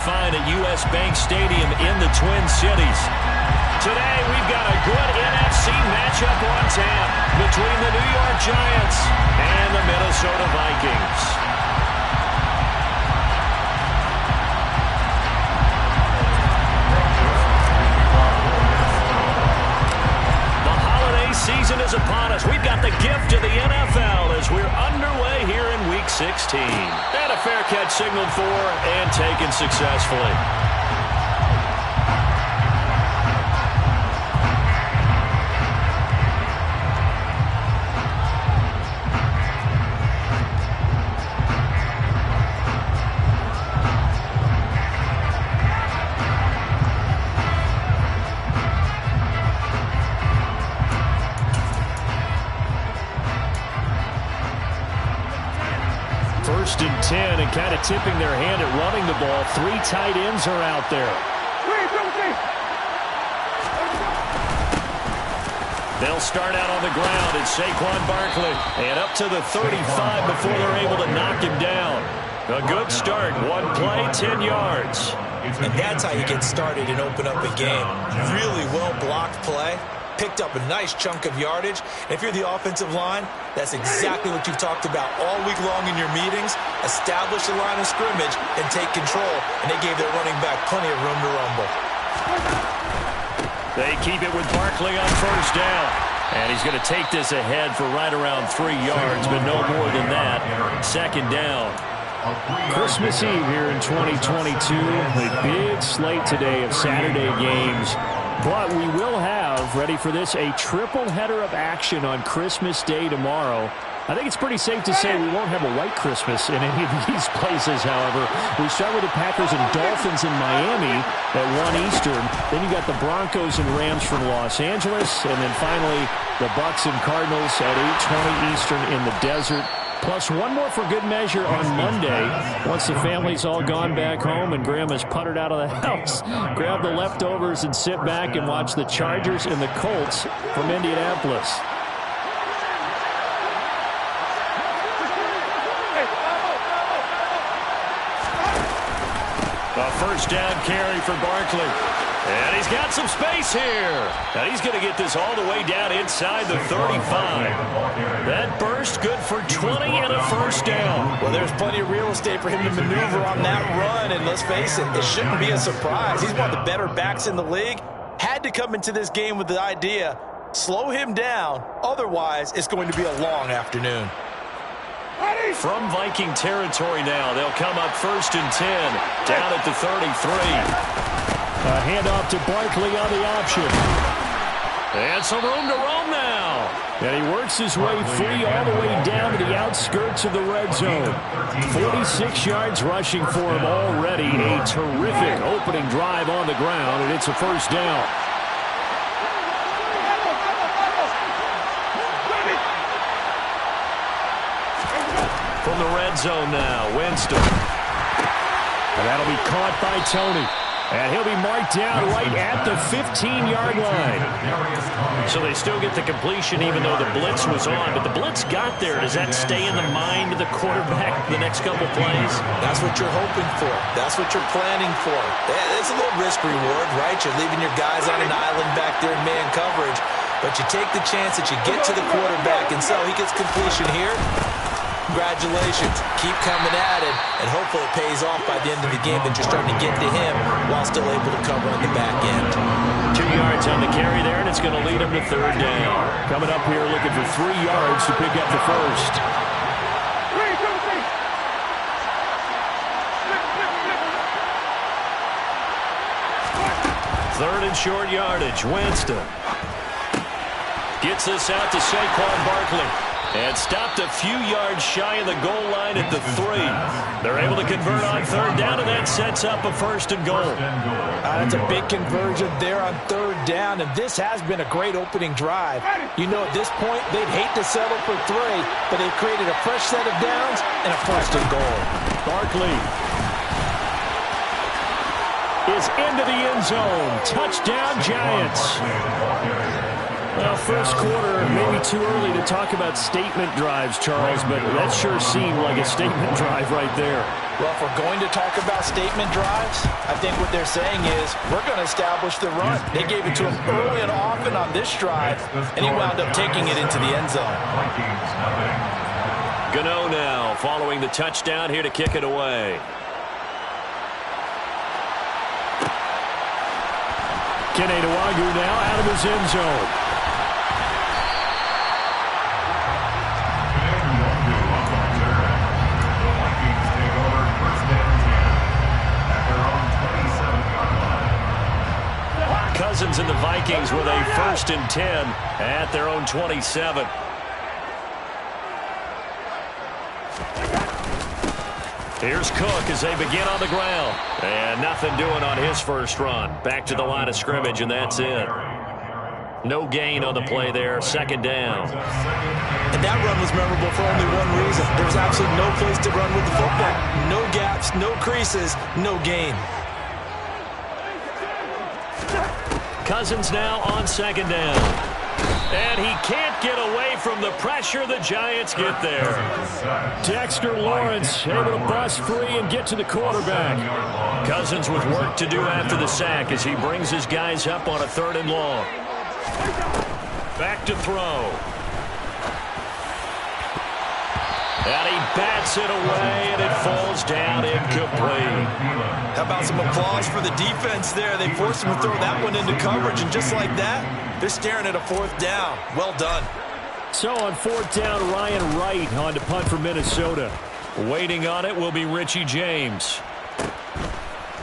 Fine at U.S. Bank Stadium in the Twin Cities. Today, we've got a good NFC matchup on tap between the New York Giants and the Minnesota Vikings. The holiday season is upon us. We've got the gift of the NFL as we're underway here in Week 16. And a fair catch signaled for and taken successfully. First and 10, and kind of tipping their hand at running the ball. 3 tight ends are out there. They'll start out on the ground. It's Saquon Barkley. And up to the 35 before they're able to knock him down. A good start. 1 play, 10 yards. And that's how you get started and open up a game. Really well-blocked play. Picked up a nice chunk of yardage. And if you're the offensive line, that's exactly what you've talked about all week long in your meetings. Establish the line of scrimmage and take control. And they gave their running back plenty of room to rumble. They keep it with Barkley on first down. And he's going to take this ahead for right around 3 yards, but no more than that. Second down. Christmas Eve here in 2022. A big slate today of Saturday games. But we will have, ready for this, a triple header of action on Christmas Day tomorrow. I think it's pretty safe to say we won't have a white Christmas in any of these places, however. We start with the Packers and Dolphins in Miami at 1 Eastern. Then you got the Broncos and Rams from Los Angeles. And then finally, the Bucs and Cardinals at 8:20 Eastern in the desert. Plus one more for good measure on Monday. Once the family's all gone back home and Grandma's puttered out of the house, grab the leftovers and sit back and watch the Chargers and the Colts from Indianapolis. A first down carry for Barkley. And he's got some space here. And he's going to get this all the way down inside the 35. That burst good for 20 and a first down. Well, there's plenty of real estate for him to maneuver on that run. And let's face it, it shouldn't be a surprise. He's one of the better backs in the league. Had to come into this game with the idea, slow him down. Otherwise, it's going to be a long afternoon. From Viking territory now, they'll come up first and 10, down at the 33. A handoff to Barkley on the option. And some room to roam now. And he works his way free all the way down to the outskirts of the red zone. 46 yards rushing for him already. A terrific opening drive on the ground, and it's a first down. From the red zone now, Winston. And that'll be caught by Tony. And he'll be marked down right at the 15-yard line. So they still get the completion even though the blitz was on. But the blitz got there. Does that stay in the mind of the quarterback the next couple plays? That's what you're hoping for. That's what you're planning for. It's a little risk reward, right? You're leaving your guys on an island back there in man coverage. But you take the chance that you get to the quarterback, and so he gets completion here. Congratulations. Keep coming at it, and hopefully it pays off by the end of the game that you're starting to get to him while still able to cover on the back end. 2 yards on the carry there, and it's going to lead him to third down. Coming up here looking for 3 yards to pick up the first. Third and short yardage. Winston gets this out to Saquon Barkley. And stopped a few yards shy of the goal line at the 3. They're able to convert on third down, and that sets up a first and goal. That's a big conversion there on third down, and this has been a great opening drive. You know, at this point, they'd hate to settle for 3, but they've created a fresh set of downs and a first and goal. Barkley is into the end zone. Touchdown, Giants. Well, first quarter, maybe too early to talk about statement drives, Charles, but that sure seemed like a statement drive right there. Well, if we're going to talk about statement drives, I think what they're saying is we're going to establish the run. They gave it to him early and often on this drive, and he wound up taking it into the end zone. Gano now following the touchdown here to kick it away. Kenny Nwagu now out of his end zone. Cousins and the Vikings with a 1st and 10 at their own 27. Here's Cook as they begin on the ground. And nothing doing on his first run. Back to the line of scrimmage, and that's it. No gain on the play there. 2nd down. And that run was memorable for only one reason. There was absolutely no place to run with the football. No gaps, no creases, no gain. Cousins now on 2nd down. And he can't get away from the pressure. The Giants get there. Dexter Lawrence able to bust free and get to the quarterback. Cousins with work to do after the sack as he brings his guys up on a 3rd and long. Back to throw. And he bats it away, and it falls down incomplete. How about some applause for the defense there? They forced him to throw that one into coverage, and just like that, they're staring at a 4th down. Well done. So on 4th down, Ryan Wright on to punt for Minnesota. Waiting on it will be Richie James.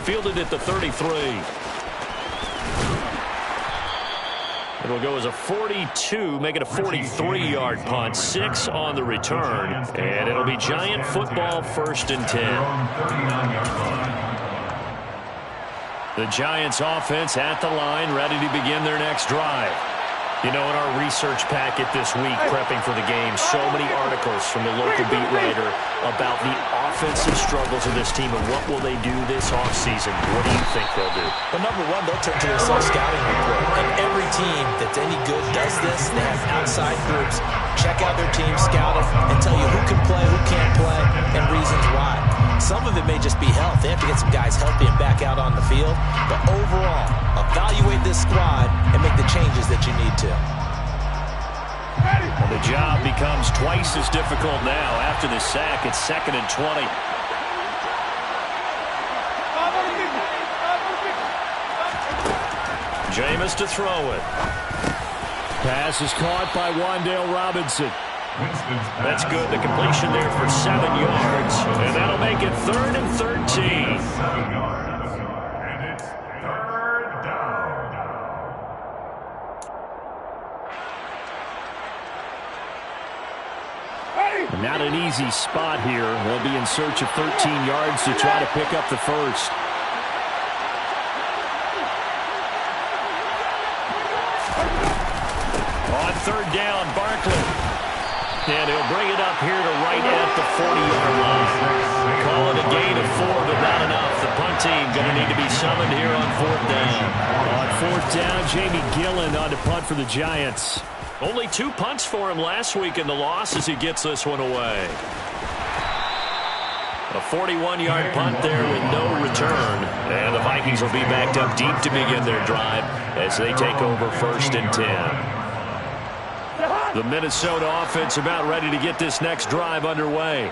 Fielded at the 33. It'll go as a 42, make it a 43-yard punt. 6 on the return. And it'll be Giant football 1st and 10. The Giants offense at the line, ready to begin their next drive. You know, in our research packet this week, prepping for the game, so many articles from the local beat writer about the offensive struggles of this team and what will they do this offseason. What do you think they'll do? Well, number one, they'll turn to their self-scouting report. And every team that's any good does this. They have outside groups. Check out their team, scout them, and tell you who can play, who can't play, and reasons why. Some of it may just be health. They have to get some guys healthy and back out on the field. But overall, evaluate this squad and make the changes that you need to. And the job becomes twice as difficult now. After the sack, it's 2nd and 20. Jameis to throw it. Pass is caught by Wan'Dale Robinson. That's good. The completion there for 7 yards. And that'll make it 3rd and 13. Not an easy spot here. They'll be in search of 13 yards to try to pick up the first. On 3rd down, Barkley. And he'll bring it up here to right at the 40-yard line. Call it a gain of 4, but not enough. The punt team going to need to be summoned here on 4th down. On 4th down, Jamie Gillen on to punt for the Giants. Only 2 punts for him last week in the loss as he gets this one away. A 41-yard punt there with no return. And the Vikings will be backed up deep to begin their drive as they take over 1st and 10. The Minnesota offense about ready to get this next drive underway.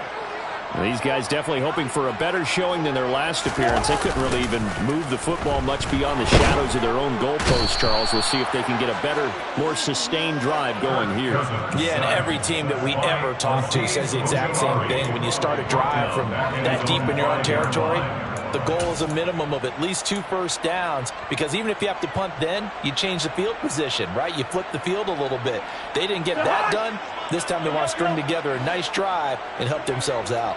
These guys definitely hoping for a better showing than their last appearance. They couldn't really even move the football much beyond the shadows of their own goalpost, Charles. We'll see if they can get a better, more sustained drive going here. Yeah, and every team that we ever talk to says the exact same thing. When you start a drive from that deep in your own territory, the goal is a minimum of at least 2 first downs, because even if you have to punt then, you change the field position, right? You flip the field a little bit. They didn't get that done. This time they want to string together a nice drive and help themselves out.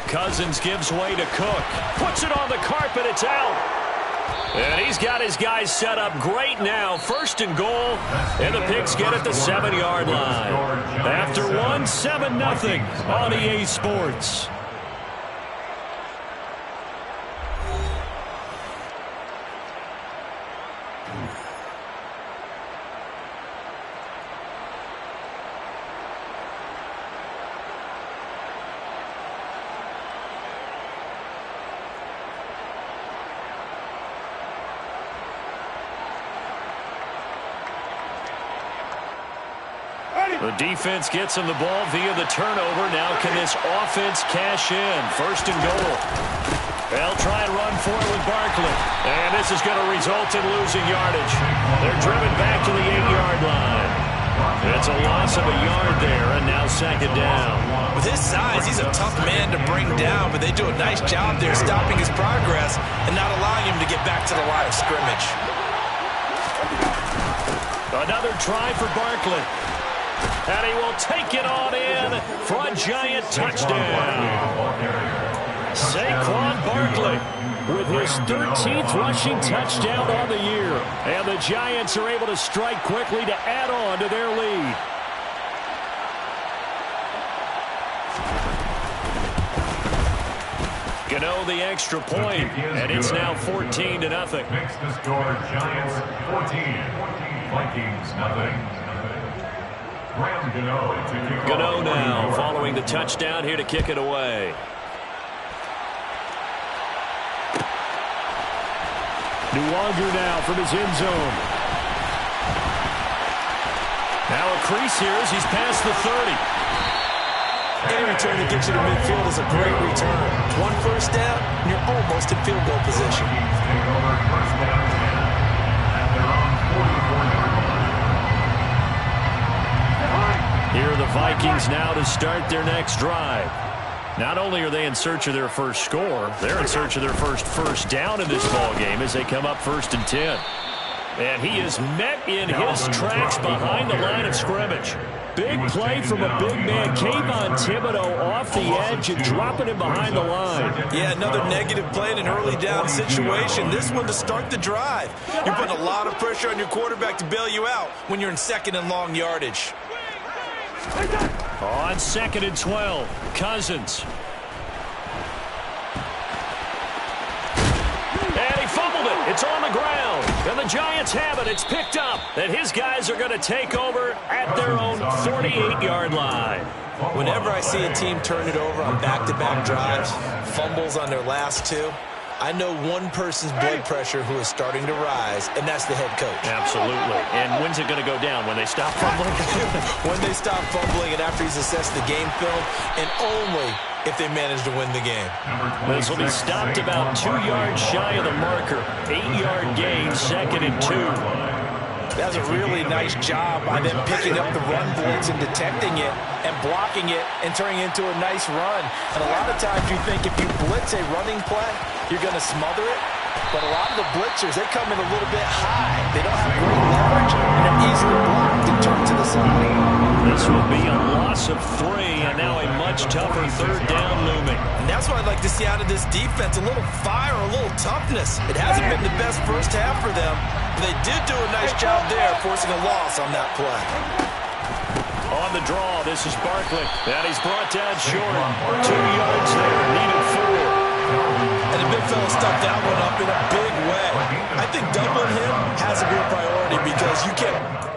Cousins gives way to Cook. Puts it on the carpet. It's out. And he's got his guys set up great now. 1st and goal. And the Pigs get at the 7-yard line. After 1, 7-0 on EA Sports. The defense gets him the ball via the turnover. Now can this offense cash in? First and goal. They'll try and run for it with Barkley. And this is going to result in losing yardage. They're driven back to the 8-yard line. It's a loss of a yard there, and now second down. With his size, he's a tough man to bring down, but they do a nice job there stopping his progress and not allowing him to get back to the line of scrimmage. Another try for Barkley. And he will take it on in for a giant touchdown. Saquon Barkley with his 13th rushing touchdown on the year. And the Giants are able to strike quickly to add on to their lead. Gano the extra point, and it's now 14-0. Makes the score Giants 14, Vikings nothing. Gano now following the touchdown here to kick it away. Nuwanger now from his end zone. Now a crease here as he's past the 30. Any return that gets you to midfield is a great return. One first down, and you're almost in field goal position. Here are the Vikings now to start their next drive. Not only are they in search of their first score, they're in search of their first down in this ball game as they come up 1st and 10. And he is met in his tracks behind the line of scrimmage. Big play from a big man. Kayvon Thibodeau off the edge and dropping him behind the line. Yeah, another negative play in an early down situation. This one to start the drive. You're putting a lot of pressure on your quarterback to bail you out when you're in 2nd and long yardage. On 2nd and 12, Cousins. And he fumbled it. It's on the ground. And the Giants have it. It's picked up. And his guys are going to take over at their own 48-yard line. Whenever I see a team turn it over on back-to-back drives, fumbles on their last two, I know one person's blood pressure who is starting to rise, and that's the head coach. Absolutely. And when's it going to go down? When they stop fumbling? When they stop fumbling and after he's assessed the game film, and only if they manage to win the game. This will be stopped about 2 yards shy of the marker. 8-yard gain, 2nd and 2. That was a really nice job by them picking up the run blitz and detecting it and blocking it and turning it into a nice run. And a lot of times you think if you blitz a running play, you're going to smother it. But a lot of the blitzers, they come in a little bit high. They don't have great leverage, and they're easily blocked and turned to the side. This will be a loss of 3, and now a much tougher 3rd down looming. And that's what I'd like to see out of this defense, a little fire, a little toughness. It hasn't been the best first half for them, but they did do a nice job there, forcing a loss on that play. On the draw, this is Barkley, and he's brought down short. 2 yards there, needed 4. And the big fella stuffed that one up in a big way. I think doubling him has to be a priority because you can't.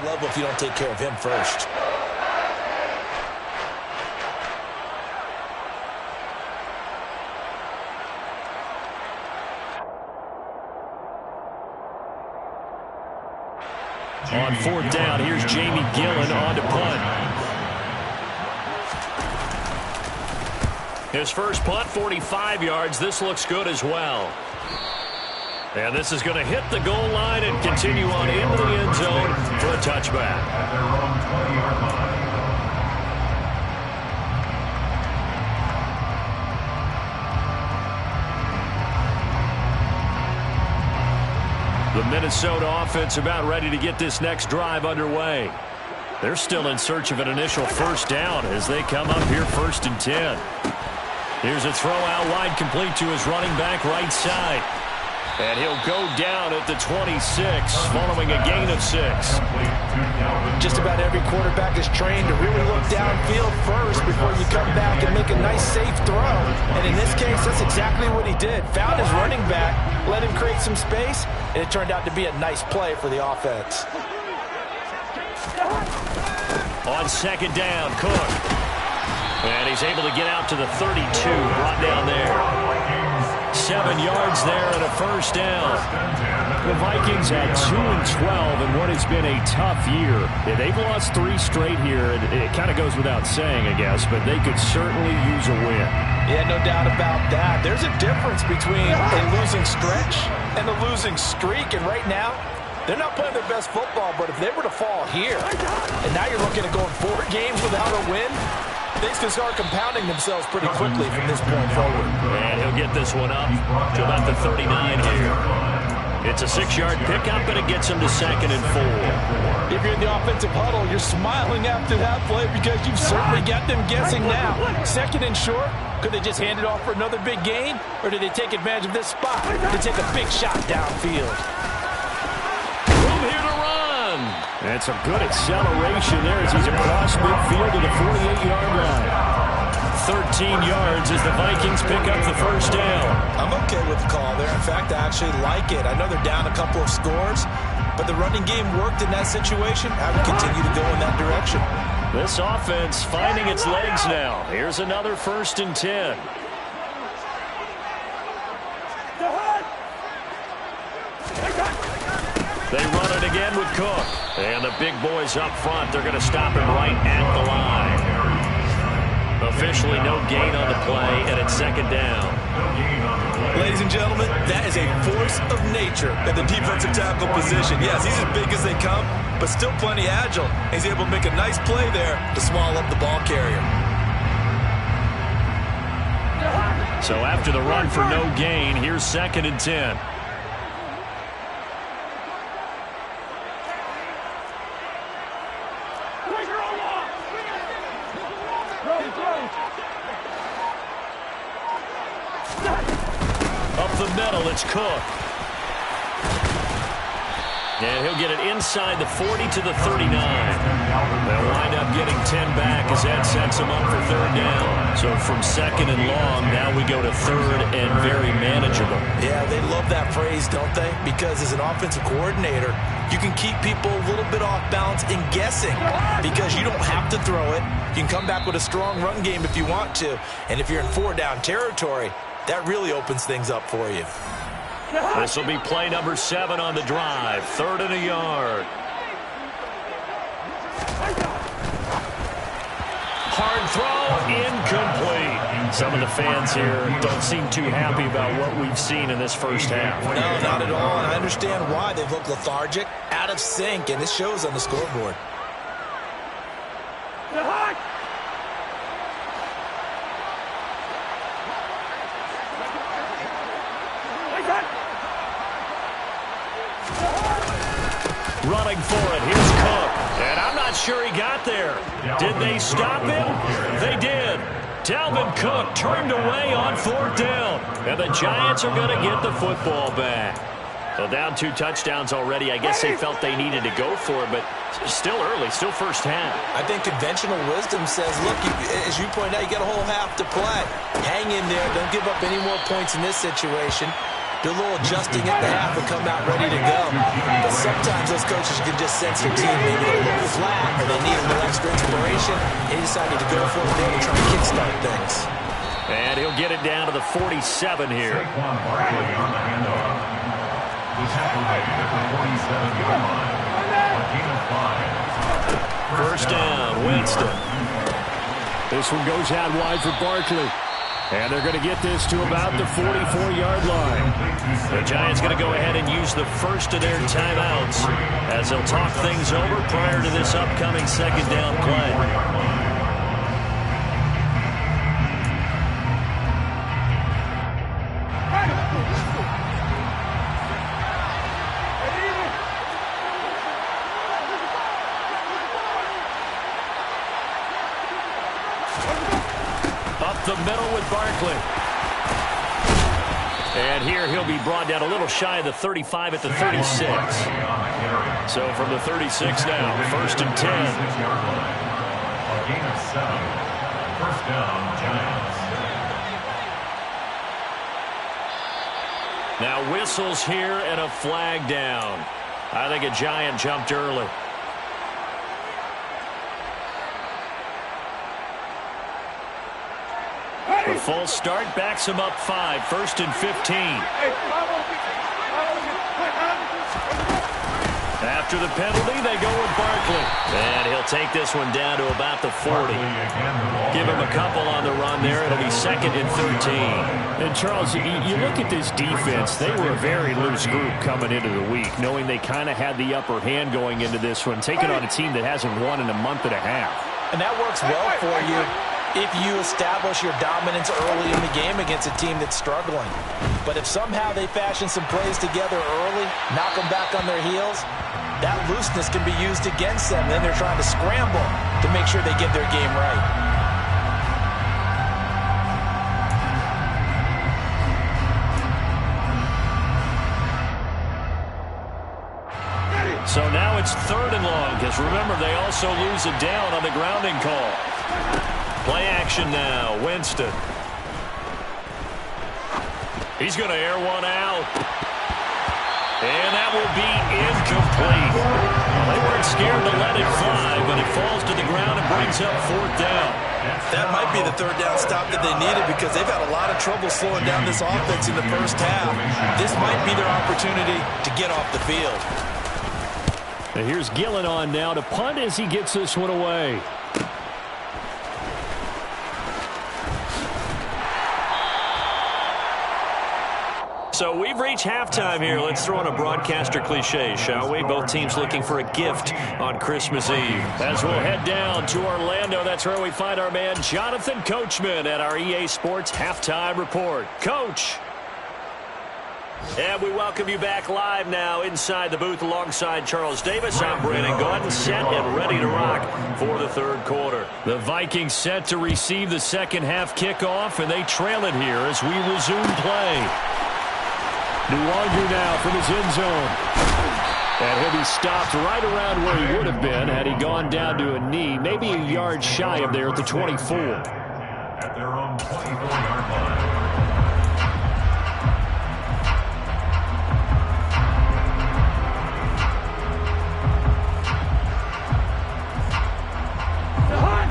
Level if you don't take care of him first. On 4th down, here's Jamie Gillen on to punt. His first punt, 45 yards. This looks good as well. And this is going to hit the goal line and continue on into the end zone for a touchback. At their own 20-yard line. The Minnesota offense about ready to get this next drive underway. They're still in search of an initial first down as they come up here 1st and 10. Here's a throw out wide complete to his running back right side. And he'll go down at the 26 following a gain of 6. Just about every quarterback is trained to really look downfield first before you come back and make a nice safe throw. And in this case, that's exactly what he did. Found his running back, let him create some space, and it turned out to be a nice play for the offense. On second down, Cook. And he's able to get out to the 32, brought down there. 7 yards there and a first down. The Vikings had 2-12 in what has been a tough year. They've lost 3 straight here. It kind of goes without saying, I guess, but they could certainly use a win. Yeah, no doubt about that. There's a difference between a losing stretch and a losing streak, and right now, they're not playing their best football, but if they were to fall here, and now you're looking at going 4 games without a win, things can start compounding themselves pretty quickly from this point forward. And he'll get this one up to about the 39 here. It's a 6-yard pickup, but it gets him to 2nd and 4. If you're in the offensive huddle, you're smiling after that play because you've certainly got them guessing now. 2nd and short, could they just hand it off for another big gain, or did they take advantage of this spot to take a big shot downfield? Room here to run. That's a good acceleration there as he's across midfield to the 48-yard line. 13 yards as the Vikings pick up the first down. I'm okay with the call there. In fact, I actually like it. I know they're down a couple of scores, but the running game worked in that situation. I would continue to go in that direction. This offense finding its legs now. Here's another 1st and 10. They run it again with Cook. And the big boys up front, they're going to stop him right at the line. Officially no gain on the play, and it's 2nd down. Ladies and gentlemen, that is a force of nature at the defensive tackle position. Yes, he's as big as they come, but still plenty agile. He's able to make a nice play there to swallow up the ball carrier. So after the run for no gain, here's 2nd and 10. Up the middle, it's Cook. And he'll get it inside the 40 to the 39. They'll wind up getting 10 back as that sets them up for 3rd down. So from 2nd and long, now we go to 3rd and very manageable. Yeah, they love that phrase, don't they? Because as an offensive coordinator, you can keep people a little bit off balance and guessing because you don't have to throw it. You can come back with a strong run game if you want to. And if you're in 4-down territory, that really opens things up for you. This will be play number 7 on the drive. 3rd and a yard. Hard throw, incomplete. Some of the fans here don't seem too happy about what we've seen in this first half. No, not at all, and I understand why. They've looked lethargic, out of sync, and this shows on the scoreboard. Running for it, here's Cook. And I'm not sure he got there. Did they stop him? They did. Dalvin Cook turned away on 4th down. And the Giants are going to get the football back. Well, down 2 touchdowns already. I guess they felt they needed to go for it, but still early, still first half. I think conventional wisdom says, look, as you pointed out, you got a whole half to play. Hang in there. Don't give up any more points in this situation. Do a little adjusting at the half and come out ready to go. But sometimes those coaches can just sense their team maybe a little flat or they need a little extra inspiration. They decided to go for it there to try and kickstart things. And he'll get it down to the 47 here. First down, Winston. This one goes out wide for Barkley. And they're going to get this to about the 44-yard line. The Giants going to go ahead and use the first of their timeouts as they'll talk things over prior to this upcoming 2nd down play. The middle with Barkley. And here he'll be brought down a little shy of the 35 at the 36. So from the 36 now, 1st and 10. A gain of 7. First down, Giants. Now whistles here and a flag down. I think a Giant jumped early. The full start backs him up 5. 1st and 15. After the penalty, they go with Barkley. And he'll take this one down to about the 40. Give him a couple on the run there. It'll be 2nd and 13. And, Charles, you look at this defense. They were a very loose group coming into the week, knowing they kind of had the upper hand going into this one, taking on a team that hasn't won in a month and a half. And that works well for you if you establish your dominance early in the game against a team that's struggling. But if somehow they fashion some plays together early, knock them back on their heels, that looseness can be used against them. Then they're trying to scramble to make sure they get their game right. So now it's 3rd and long, because remember, they also lose a down on the grounding call. Play action now, Winston. He's going to air one out. And that will be incomplete. They weren't scared to let it fly, but it falls to the ground and brings up 4th down. That might be the 3rd down stop that they needed, because they've had a lot of trouble slowing down this offense in the first half. This might be their opportunity to get off the field. And here's Gillen on now to punt as he gets this one away. So we've reached halftime here. Let's throw in a broadcaster cliche, shall we? Both teams looking for a gift on Christmas Eve. As we'll head down to Orlando, that's where we find our man Jonathan Coachman at our EA Sports Halftime Report. Coach. And we welcome you back live now inside the booth alongside Charles Davis. I'm Brandon Gaudin, set and ready to rock for the 3rd quarter. The Vikings set to receive the second half kickoff, and they trail it here as we resume play. Nwangu now from his end zone. And he'll be stopped right around where he would have been had he gone down to a knee, maybe a yard shy of there at the 24. At their own 24-yard line.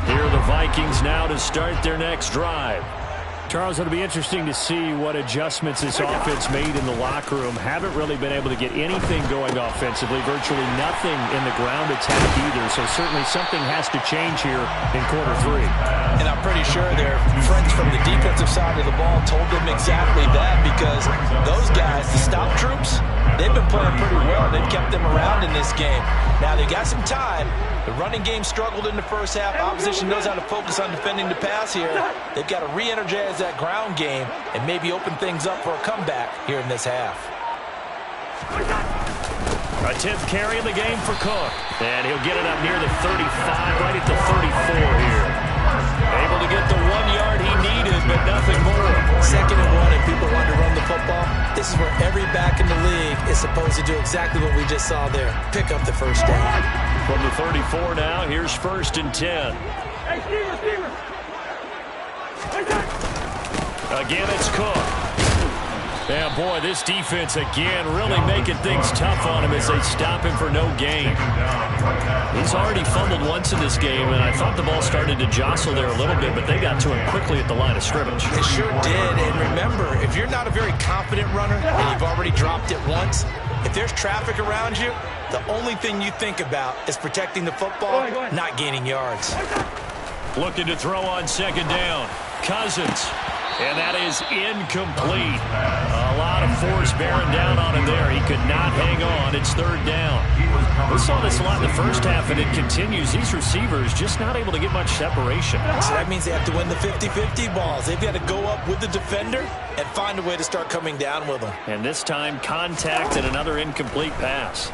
Here are the Vikings now to start their next drive. Charles, it'll be interesting to see what adjustments this offense made in the locker room. Haven't really been able to get anything going offensively, virtually nothing in the ground attack either. So certainly something has to change here in quarter 3. And I'm pretty sure their friends from the defensive side of the ball told them exactly that, because those guys, the stop troops, they've been playing pretty well. They've kept them around in this game. Now, they got some time. The running game struggled in the first half. Opposition knows how to focus on defending the pass here. They've got to re-energize that ground game and maybe open things up for a comeback here in this half. A 10th carry in the game for Cook. And he'll get it up near the 35, right at the 34 here. Able to get the 1 yard he needed, but nothing more. 2nd and 1, and people want to run the football. This is where every back in the league is supposed to do exactly what we just saw there. Pick up the first down. From the 34 now, here's 1st and 10. Again, it's Cook. Yeah, boy, this defense again really making things tough on him as they stop him for no gain. He's already fumbled once in this game, and I thought the ball started to jostle there a little bit, but they got to him quickly at the line of scrimmage. It sure did, and remember, if you're not a very confident runner and you've already dropped it once, if there's traffic around you, the only thing you think about is protecting the football, not gaining yards. Looking to throw on 2nd down. Cousins. And that is incomplete. A lot of force bearing down on him there. He could not hang on. It's 3rd down. We saw this a lot in the first half, and it continues. These receivers just not able to get much separation. So that means they have to win the 50-50 balls. They've got to go up with the defender and find a way to start coming down with them. And this time, contact and another incomplete pass.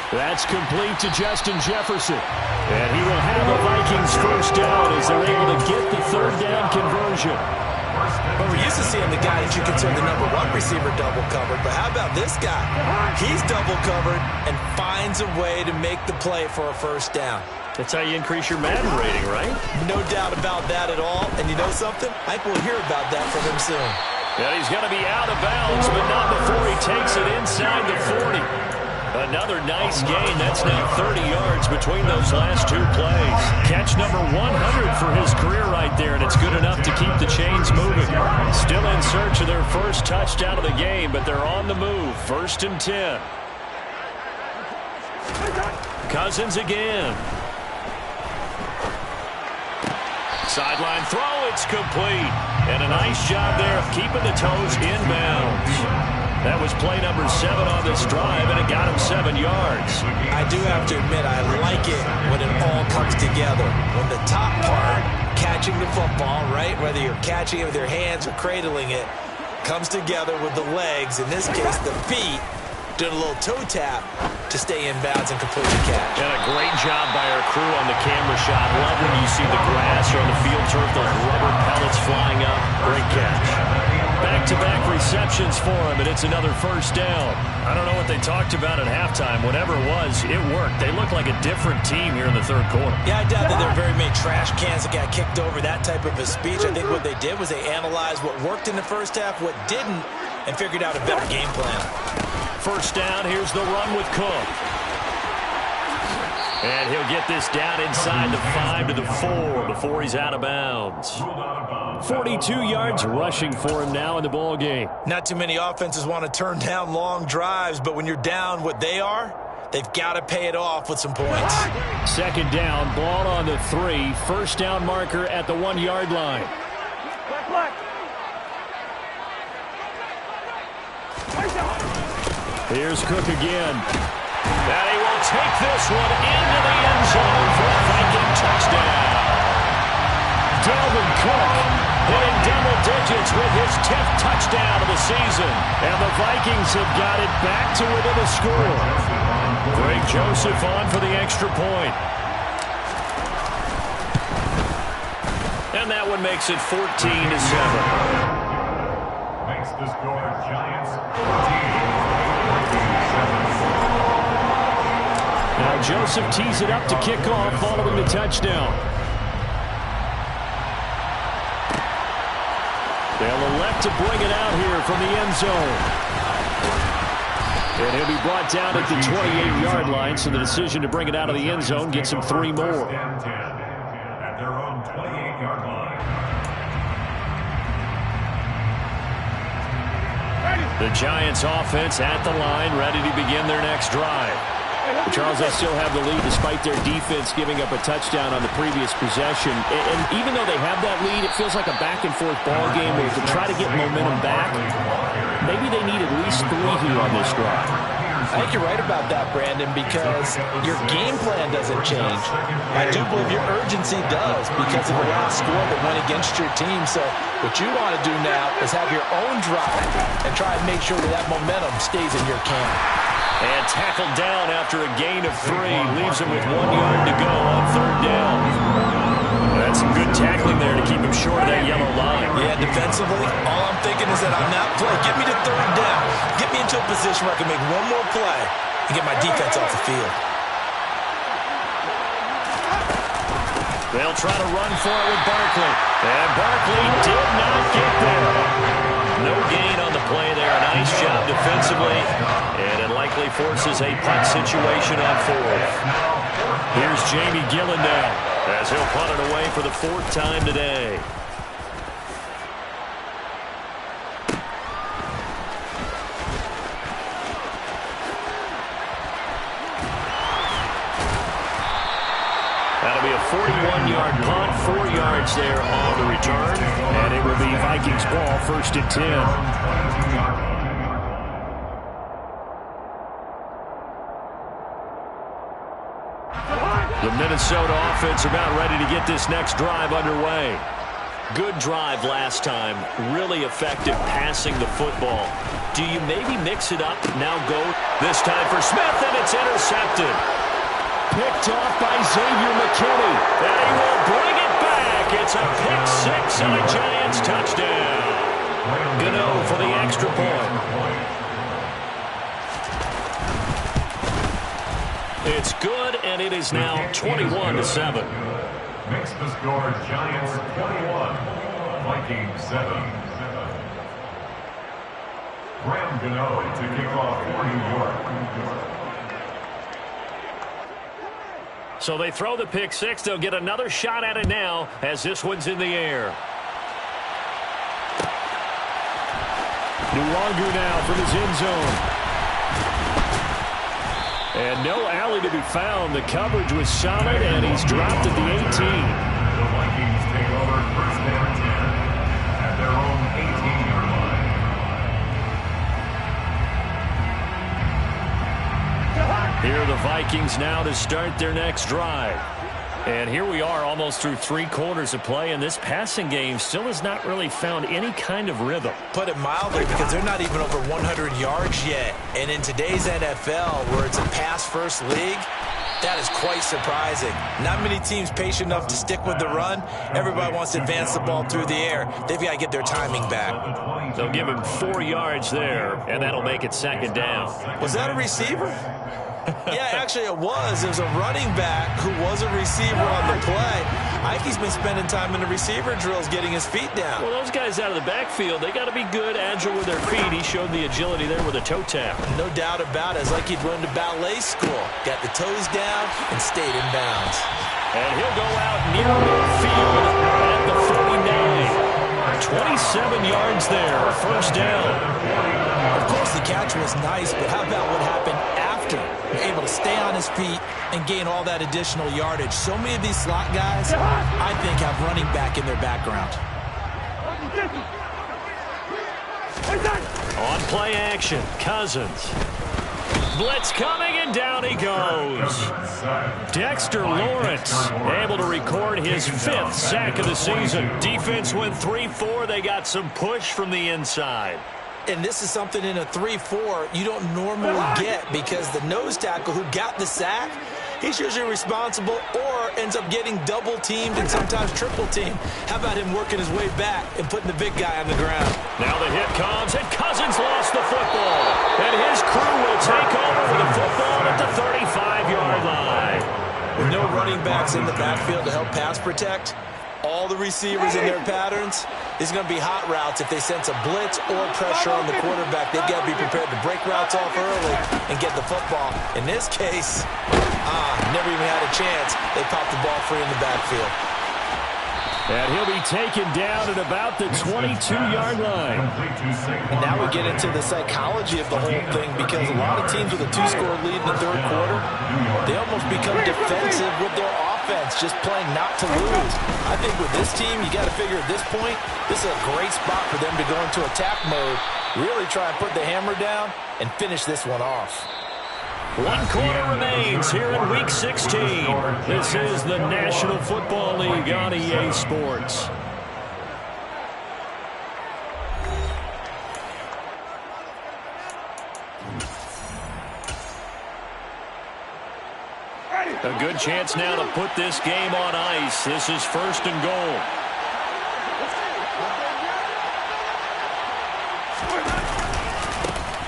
That's complete to Justin Jefferson. And he will have the Vikings first down as they're able to get the 3rd down conversion. But we're used to seeing the guy that you consider the #1 receiver double covered. But how about this guy? He's double covered and finds a way to make the play for a first down. That's how you increase your Madden rating, right? No doubt about that at all. And you know something? I think we'll hear about that from him soon. Yeah, he's going to be out of bounds, but not before he takes it inside the 40. Another nice gain. That's now 30 yards between those last two plays. Catch number 100 for his career right there, and it's good enough to keep the chains moving. Still in search of their first touchdown of the game, but they're on the move. 1st and 10. Cousins again. Sideline throw, it's complete. And a nice job there of keeping the toes inbounds. That was play number 7 on this drive, and it got him 7 yards. I do have to admit, I like it when it all comes together. When the top part, catching the football, right, whether you're catching it with your hands or cradling it, comes together with the legs, in this case the feet, doing a little toe tap to stay in bounds and complete the catch. And a great job by our crew on the camera shot. Love when you see the grass or on the field turf, those rubber pellets flying up. Great catch. Back-to-back receptions for him, and it's another first down. I don't know what they talked about at halftime. Whatever it was, it worked. They look like a different team here in the third quarter. Yeah, I doubt that there are very many trash cans that got kicked over, that type of a speech. I think what they did was they analyzed what worked in the first half, what didn't, and figured out a better game plan. First down, here's the run with Cook. And he'll get this down inside the 5 to the 4 before he's out of bounds. 42 yards rushing for him now in the ball game. Not too many offenses want to turn down long drives, but when you're down what they are, they've got to pay it off with some points. 2nd down, ball on the 3. First down marker at the 1-yard line. Here's Cook again. And he will take this one into the end zone for a Viking touchdown. Dalvin Cook hitting double digits with his 10th touchdown of the season. And the Vikings have got it back to within a score. Greg Joseph on for the extra point. And that one makes it 14-7. Makes the score Giants 14. Now Joseph tees it up to kick off following the touchdown. They'll elect to bring it out here from the end zone. And he'll be brought down at the 28-yard line, so the decision to bring it out of the end zone gets him 3 more. At their own 28-yard line. The Giants offense at the line, ready to begin their next drive. Charles, they still have the lead despite their defense giving up a touchdown on the previous possession. And even though they have that lead, it feels like a back-and-forth ball game where to try to get momentum back, maybe they need at least 3 here on this drive. I think you're right about that, Brandon, because your game plan doesn't change. I do believe your urgency does because of the last score that went against your team. So what you want to do now is have your own drive and try and make sure that that momentum stays in your camp. And tackled down after a gain of 3. Leaves him with 1 yard to go on 3rd down. That's some good tackling there to keep him short of that yellow line. Yeah, defensively, all I'm thinking is that on that play, get me to 3rd down. Get me into a position where I can make one more play and get my defense off the field. They'll try to run for it with Barkley. And Barkley did not get there. No gain on the play there. Nice job defensively. And it likely forces a punt situation on 4th. Here's Jamie Gillen now as he'll punt it away for the 4th time today. That'll be a 41-yard punt, 4 yards there on the return. And it will be Vikings ball, 1st and 10. The Minnesota offense about ready to get this next drive underway. Good drive last time. Really effective passing the football. Do you maybe mix it up? Now go this time for Smith, and it's intercepted. Picked off by Xavier McKinney. And he will bring it back. It's a pick 6 and a Giants touchdown. Gano for the extra point. It's good, and it is now 21-7. Makes the score Giants 21, Vikings 7. Graham Gano to kick off for New York. So they throw the pick six. They'll get another shot at it now as this one's in the air. Luongo now from his end zone. And no alley to be found. The coverage was solid, and he's dropped at the 18. The Vikings take over first down 10 at their own 18-yard line. Here are the Vikings now to start their next drive. And here we are almost through 3 quarters of play, and this passing game still has not really found any kind of rhythm. Put it mildly, because they're not even over 100 yards yet. And in today's NFL, where it's a pass-first league, that is quite surprising. Not many teams patient enough to stick with the run. Everybody wants to advance the ball through the air. They've got to get their timing back. They'll give him 4 yards there, and that'll make it second down. Was that a receiver? Yeah, actually it was. There's a running back who was a receiver on the play. Ike's been spending time in the receiver drills getting his feet down. Well, those guys out of the backfield, they got to be good, agile with their feet. He showed the agility there with a toe tap. No doubt about it. It's like he'd run to ballet school. Got the toes down and stayed in bounds. And he'll go out near midfield at the 49. 27 yards there, first down. Of course, the catch was nice, but how about what happened after? Able to stay on his feet and gain all that additional yardage. So many of these slot guys, I think, have running back in their background. On play action, Cousins. Blitz coming, and down he goes. Dexter Lawrence able to record his 5th sack of the season. Defense went 3-4. They got some push from the inside. And this is something in a 3-4 you don't normally get, because the nose tackle who got the sack, he's usually responsible or ends up getting double-teamed and sometimes triple-teamed. How about him working his way back and putting the big guy on the ground? Now the hit comes, and Cousins lost the football. And his crew will take over with the football at the 35-yard line. With no running backs in the backfield to help pass protect, all the receivers in their patterns, it's going to be hot routes if they sense a blitz or pressure on the quarterback. They've got to be prepared to break routes off early and get the football. In this case, never even had a chance. They popped the ball free in the backfield. And he'll be taken down at about the 22-yard line. And now we get into the psychology of the whole thing, because a lot of teams with a 2-score lead in the third quarter, they almost become defensive with their offense, just playing not to lose. I think with this team, you got to figure at this point, this is a great spot for them to go into attack mode, really try and put the hammer down and finish this one off. 1 quarter remains here in Week 16. This is the National Football League on EA Sports. A good chance now to put this game on ice. This is 1st and goal.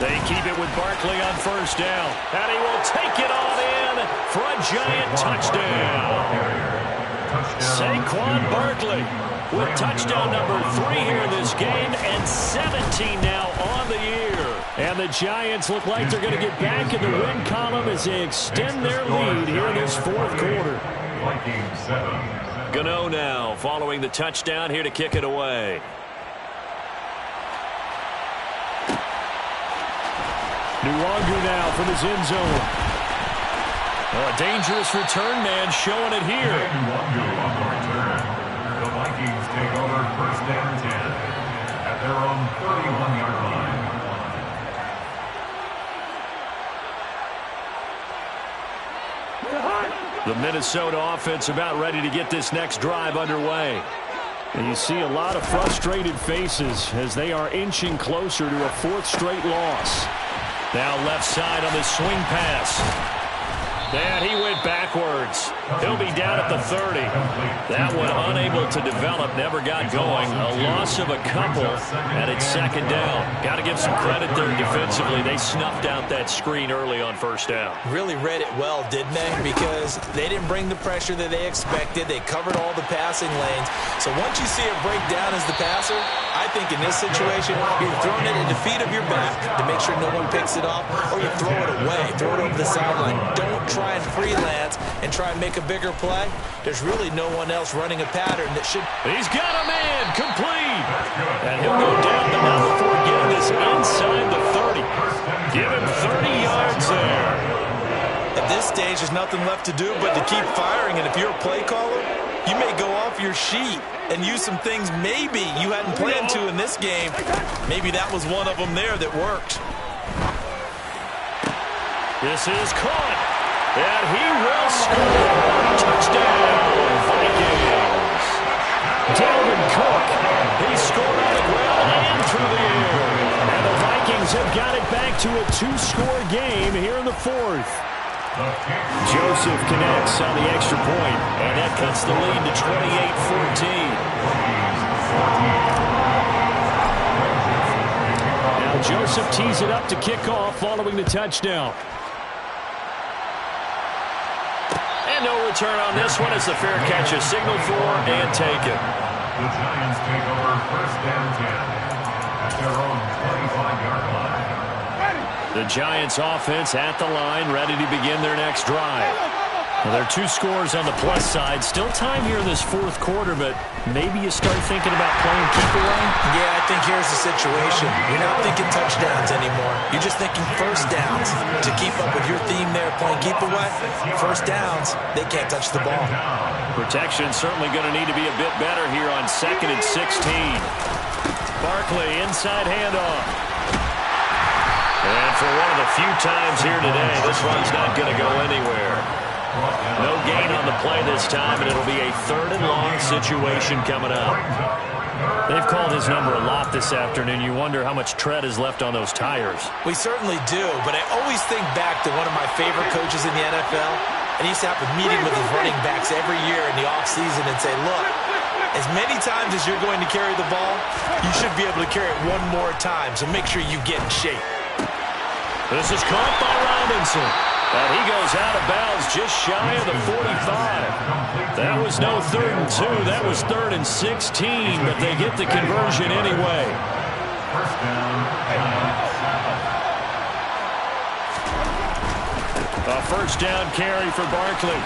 They keep it with Barkley on 1st down. And he will take it on in for a giant touchdown. Saquon Barkley with touchdown number 3 here in this game, and 17 now on the year. And the Giants look like they're going to get back in the win column as they extend their lead here in this 4th quarter. Gano now following the touchdown here to kick it away. Luongo now from his end zone. A dangerous return man showing it here. The Vikings take over first down 10 at their own 31-yard line. The Minnesota offense about ready to get this next drive underway. And you see a lot of frustrated faces as they are inching closer to a 4th straight loss. Now left side on the swing pass. And he went back backwards. He'll be down at the 30. That one unable to develop, never got going. A loss of a couple, and it's second down. Got to give some credit there defensively. They snuffed out that screen early on first down. Really read it well, didn't they? Because they didn't bring the pressure that they expected. They covered all the passing lanes. So once you see it break down as the passer, I think in this situation, you're throwing it at the feet of your back to make sure no one picks it off, or you throw it away, throw it over the sideline. Don't try and freelance and try and make a bigger play. There's really no one else running a pattern that should. He's got a man, complete. And he'll go down, but not before getting this inside the 30. Give him 30 yards there. At this stage, there's nothing left to do but to keep firing, and if you're a play caller, you may go off your sheet and use some things maybe you hadn't planned to in this game. Maybe that was one of them there that worked. This is caught, and he will score. Touchdown, Vikings. Dalvin Cook, he scored on the ground and through the air. And the Vikings have got it back to a 2-score game here in the fourth. Joseph connects on the extra point, and that cuts the lead to 28-14. Now Joseph tees it up to kick off following the touchdown. And no return on this one as the fair catch is signaled for and taken. The Giants take over first and 10 at their own 25-yard line. The Giants offense at the line, ready to begin their next drive. Well, there are 2 scores on the plus side. Still time here in this fourth quarter, but maybe you start thinking about playing keep away? Yeah, I think here's the situation. You're not thinking touchdowns anymore. You're just thinking first downs. To keep up with your theme there, playing keep away, first downs, they can't touch the ball. Protection certainly going to need to be a bit better here on 2nd and 16. Barkley, inside handoff. And for one of the few times here today, this run's not going to go anywhere. No gain on the play this time, and it'll be a 3rd and long situation coming up. They've called his number a lot this afternoon. You wonder how much tread is left on those tires. We certainly do, but I always think back to one of my favorite coaches in the NFL, and he used to have a meeting with his running backs every year in the offseason and say, look, as many times as you're going to carry the ball, you should be able to carry it one more time, so make sure you get in shape. This is caught by Robinson. And he goes out of bounds just shy of the 45. That was no 3rd and 2. That was 3rd and 16, but they get the conversion anyway. First down, A first down carry for Barkley.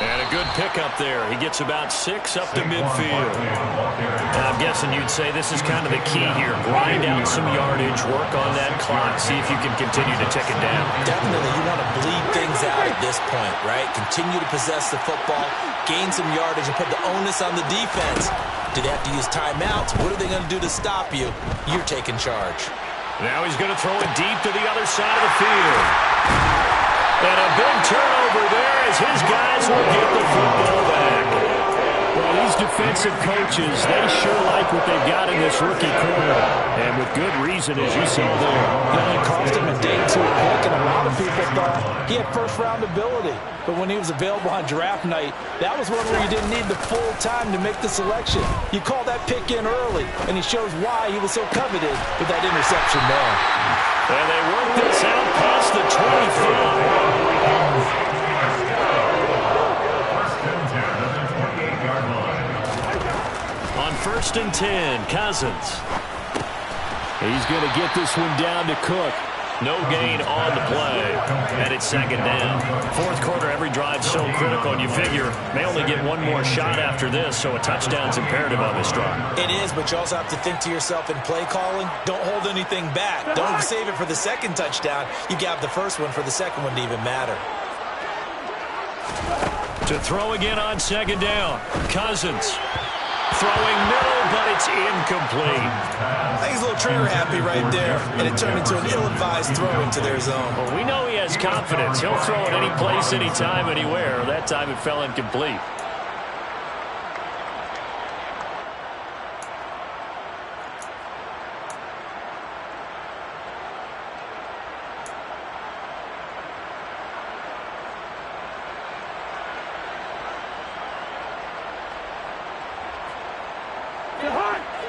And a good pickup there. He gets about 6 up to midfield. And I'm guessing you'd say this is kind of the key here. Grind out some yardage, work on that clock, see if you can continue to tick it down. Definitely, you want to bleed things out at this point, right? Continue to possess the football, gain some yardage, and put the onus on the defense. Do they have to use timeouts? What are they going to do to stop you? You're taking charge. Now he's going to throw it deep to the other side of the field. And a big turnover there as his guys will get the football back. Well, these defensive coaches, they sure like what they've got in this rookie corner. And with good reason, as you saw there. It cost him a day 2 pick, and a lot of people thought he had first-round ability. But when he was available on draft night, that was one where you didn't need the full time to make the selection. You call that pick in early, and he shows why he was so coveted with that interception there. And they work this out past the 25. On 1st and 10, Cousins. He's going to get this one down to Cook. No gain on the play, and it's 2nd down. Fourth quarter, every drive's so critical, and you figure they only get one more shot after this, so a touchdown's imperative on this drive. It is, but you also have to think to yourself in play calling, don't hold anything back. Don't save it for the 2nd touchdown. You got the first one for the 2nd one to even matter. To throw again on 2nd down, Cousins. Throwing middle, but it's incomplete. I think he's a little trigger happy right there, and it turned into an ill-advised throw into their zone. Well, we know he has confidence. He'll throw it any place, anytime, anywhere. That time it fell incomplete.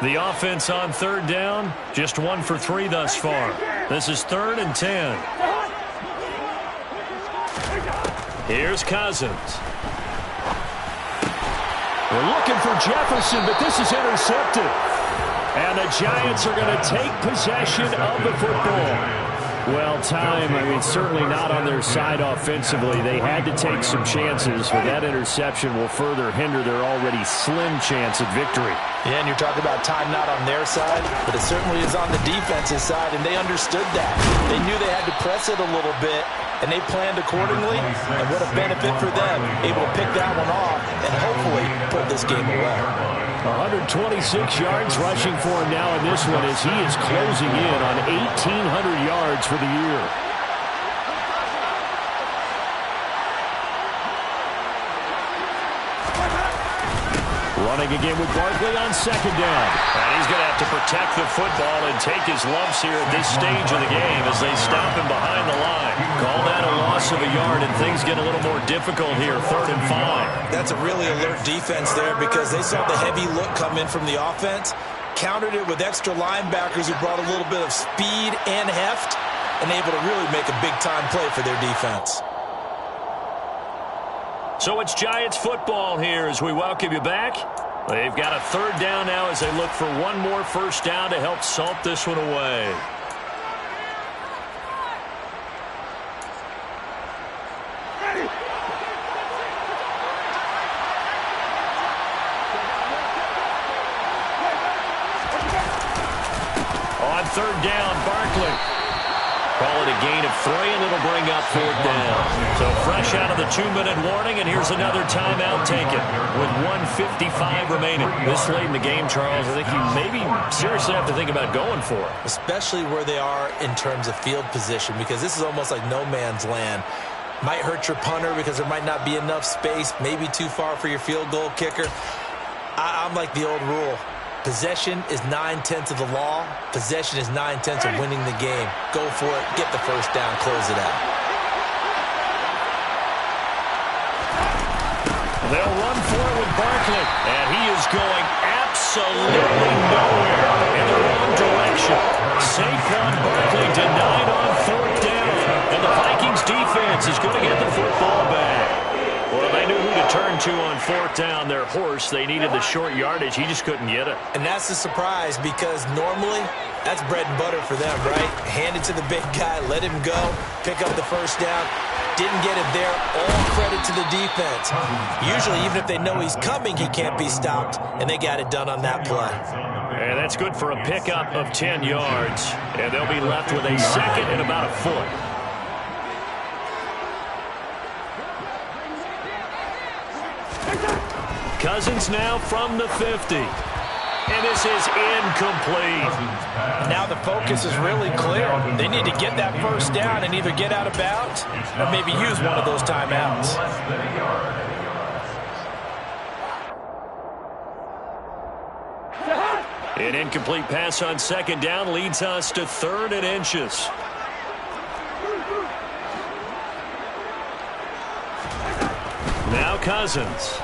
The offense on third down, just 1 for 3 thus far. This is 3rd and 10. Here's Cousins. We're looking for Jefferson, but this is intercepted. And the Giants are going to take possession of the football. Well, certainly not on their side offensively. They had to take some chances, but that interception will further hinder their already slim chance at victory. Yeah, and you're talking about time not on their side, but it certainly is on the defensive side, and they understood that. They knew they had to press it a little bit, and they planned accordingly, and what a benefit for them, able to pick that one off and hopefully put this game away. 126 yards rushing for him now in this one as he is closing in on 1,800 yards for the year. Running again with Barkley on 2nd down. And he's going to have to protect the football and take his lumps here at this stage of the game as they stop him behind the line. Call that a loss of a yard, and things get a little more difficult here, 3rd and 5. That's a really alert defense there because they saw the heavy look come in from the offense, countered it with extra linebackers who brought a little bit of speed and heft, and able to really make a big-time play for their defense. So it's Giants football here as we welcome you back. They've got a 3rd down now as they look for one more 1st down to help salt this one away. On 3rd down, Barkley. Call it a gain of 3, and it'll bring up 4th down. So fresh out of the 2-minute warning, and here's another timeout taken with 1:55 remaining. This late in the game, Charles, I think you maybe seriously have to think about going for it. Especially where they are in terms of field position, because this is almost like no man's land. Might hurt your punter because there might not be enough space, maybe too far for your field goal kicker. I'm like the old rule. Possession is 9/10 of the law. Possession is 9/10 of winning the game. Go for it. Get the 1st down. Close it out. They'll run for it with Barkley. And he is going absolutely nowhere in the wrong direction. Saquon Barkley denied on 4th down. And the Vikings defense is going to get the football back. Well, they knew who to turn to on 4th down. Their horse, they needed the short yardage. He just couldn't get it. And that's a surprise because normally that's bread and butter for them, right? Hand it to the big guy, let him go, pick up the 1st down. Didn't get it there. All credit to the defense. Usually, even if they know he's coming, he can't be stopped, and they got it done on that play. And that's good for a pickup of 10 yards. And they'll be left with a 2nd and about a foot. Cousins now from the 50. And this is incomplete. Now the focus is really clear. They need to get that 1st down and either get out of bounds or maybe use one of those timeouts. An incomplete pass on 2nd down leads us to 3rd and inches. Now Cousins.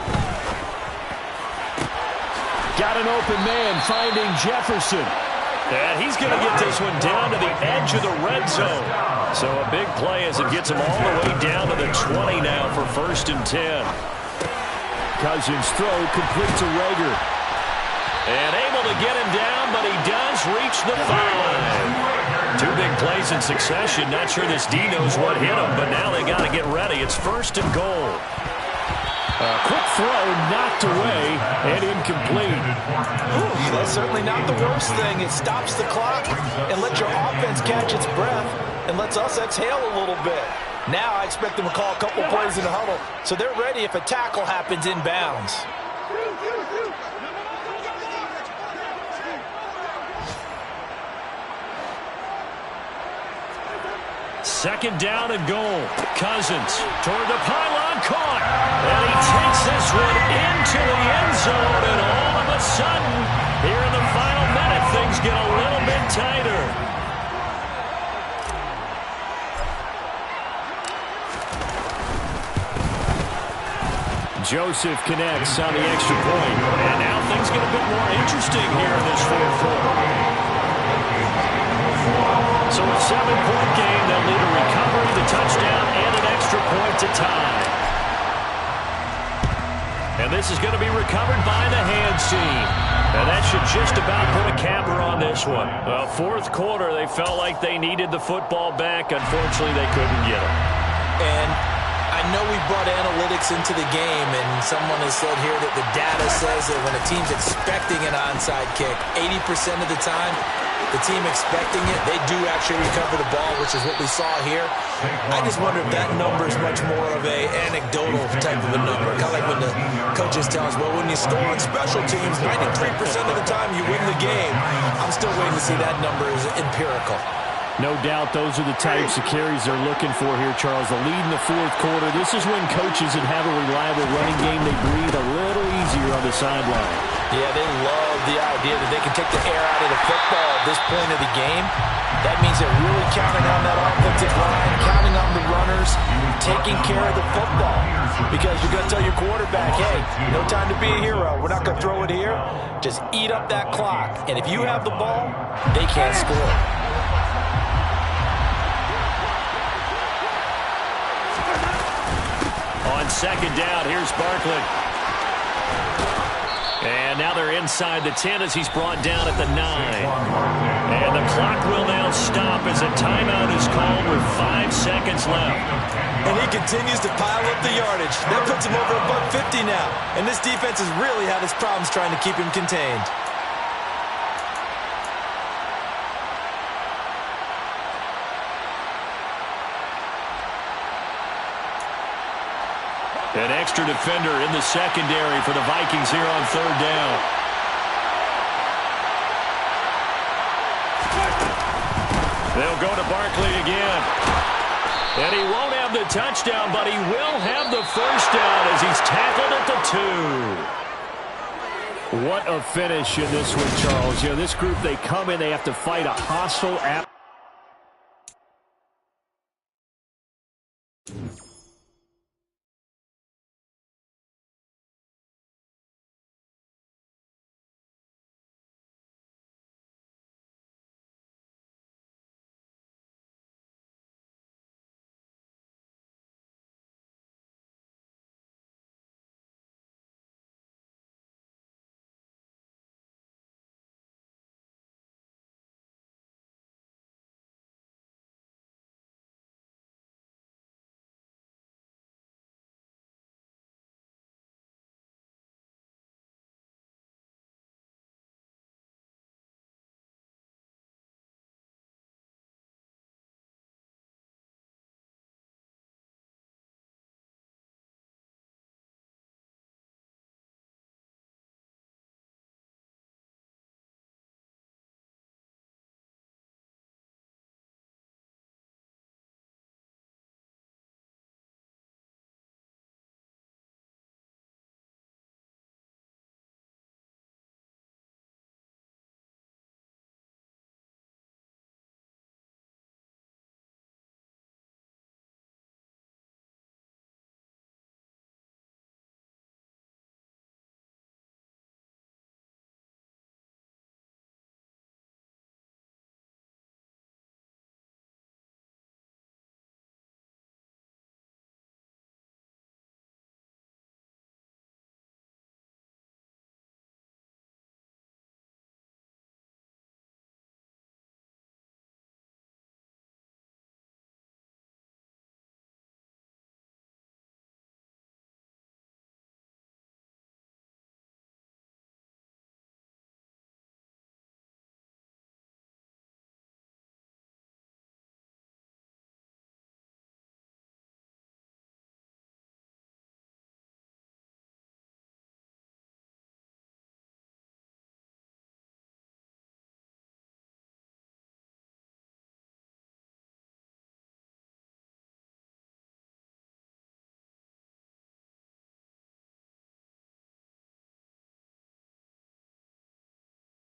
Got an open man finding Jefferson. And he's going to get this one down to the edge of the red zone. So a big play as it gets him all the way down to the 20 now for 1st and 10. Cousins throw complete to Rager. And able to get him down, but he does reach the 5. 2 big plays in succession. Not sure this D knows what hit him, but now they got to get ready. It's 1st and goal. Quick throw knocked away and incomplete. Ooh, that's certainly not the worst thing. It stops the clock and lets your offense catch its breath and lets us exhale a little bit. Now I expect them to call a couple plays in the huddle so they're ready if a tackle happens inbounds. Second down and goal. Cousins toward the pylon, caught. And he takes this one into the end zone. And all of a sudden, here in the final minute, things get a little bit tighter. Joseph connects on the extra point. And now things get a bit more interesting here in this fourth quarter. So a 7-point game, they'll need a recovery, the touchdown, and an extra point to tie. And this is going to be recovered by the hands team. And that should just about put a capper on this one. Well, fourth quarter, they felt like they needed the football back. Unfortunately, they couldn't get it. And I know we brought analytics into the game, and someone has said here that the data says that when a team's expecting an onside kick, 80% of the time, the team expecting it, they do actually recover the ball, which is what we saw here. I just wonder if that number is much more of a anecdotal type of a number. Kind of like when the coaches tell us, well, when you score on special teams, 93% of the time you win the game. I'm still waiting to see that number is empirical. No doubt those are the types of carries they're looking for here, Charles. The lead in the fourth quarter. This is when coaches that have a reliable running game, they breathe a little easier on the sideline. Yeah, they love the idea that they can take the air out of the football at this point of the game. That means they're really counting on that offensive line, counting on the runners, taking care of the football. Because you're going to tell your quarterback, hey, no time to be a hero. We're not going to throw it here. Just eat up that clock. And if you have the ball, they can't score. On second down, here's Barkley. And now they're inside the 10 as he's brought down at the 9. And the clock will now stop as a timeout is called with 5 seconds left. And he continues to pile up the yardage. That puts him over $150 now. And this defense has really had its problems trying to keep him contained. An extra defender in the secondary for the Vikings here on third down. They'll go to Barkley again. And he won't have the touchdown, but he will have the first down as he's tackled at the 2. What a finish in this one, Charles. You know, this group, they come in, they have to fight a hostile atmosphere.